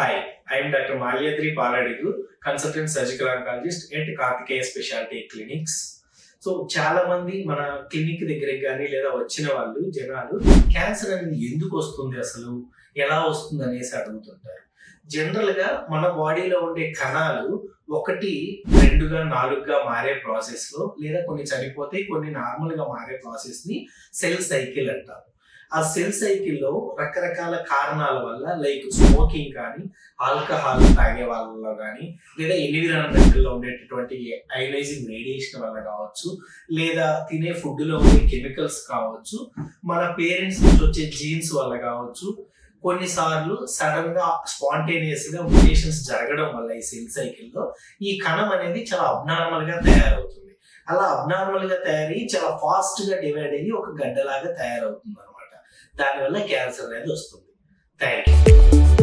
Hi, I am Dr. Malyadri Paladigu, consultant surgical oncologist at Karthikeya Specialty Clinics. So చాలా మంది మన clinic దగ్గరికి కానీ లేదా వచ్చిన వాళ్ళు జనాలు క్యాన్సర్ అనేది ఎందుకు వస్తుంది, అసలు ఎలా వస్తుంది అనేసి అడుగుతుంటారు. జనరల్గా మన బాడీలో ఉండే కణాలు ఒకటి రెండుగా నాలుగుగా మారే ప్రాసెస్ లో లేదా కొన్ని చనిపోతే కొన్ని నార్మల్ గా మారే ప్రాసెస్ ని సెల్ సైకిల్ అంటారు. ఆ సెల్ సైకిల్లో రకరకాల కారణాల వల్ల లైక్ స్మోకింగ్ కానీ, ఆల్కహాల్ తాగే వాళ్ళలో కానీ, లేదా ఎన్విరాన్మెంట్ లో ఉండేటటువంటి అయనైజింగ్ రేడియేషన్ వల్ల కావచ్చు, లేదా తినే ఫుడ్ లో ఉండే కెమికల్స్ కావచ్చు, మన పేరెంట్స్ నుంచి వచ్చే జీన్స్ వల్ల కావచ్చు, కొన్నిసార్లు సడన్ గా స్పాంటేనియస్ గా మ్యుటేషన్స్ జరగడం వల్ల ఈ సెల్ సైకిల్లో ఈ కణం అనేది చాలా అబ్నార్మల్ గా తయారవుతుంది. అలా అబ్నార్మల్ గా తయారయ్యి చాలా ఫాస్ట్ గా డివైడ్ అయ్యి ఒక గడ్డలాగా తయారవుతుంది అనమాట. దానివల్ల క్యాన్సర్ అనేది వస్తుంది. Thank you.